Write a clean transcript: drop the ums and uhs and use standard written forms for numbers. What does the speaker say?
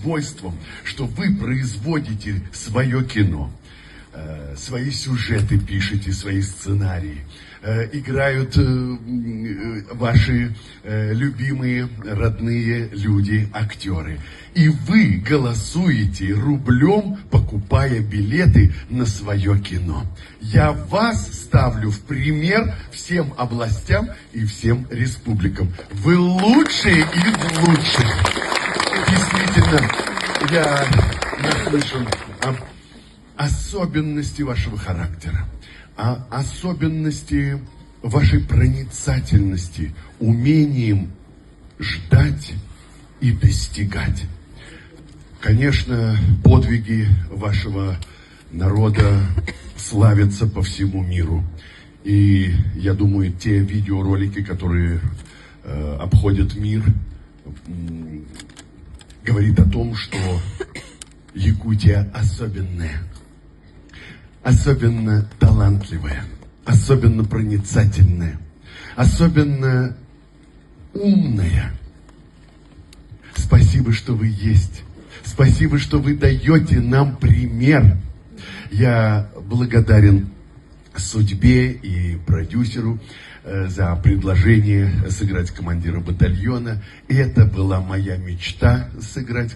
свойством, что вы производите свое кино, свои сюжеты пишете, свои сценарии, играют ваши любимые, родные люди, актеры. И вы голосуете рублем, покупая билеты на свое кино. Я вас ставлю в пример всем областям и всем республикам. Вы лучшие из лучших. Действительно, я наслышан об особенности вашего характера, о особенности вашей проницательности, умением ждать и достигать. Конечно, подвиги вашего народа славятся по всему миру. И я думаю, те видеоролики, которые обходят мир, говорит о том, что Якутия особенная, особенно талантливая, особенно проницательная, особенно умная. Спасибо, что вы есть. Спасибо, что вы даете нам пример. Я благодарен судьбе и продюсеру за предложение сыграть командира батальона. Это была моя мечта — сыграть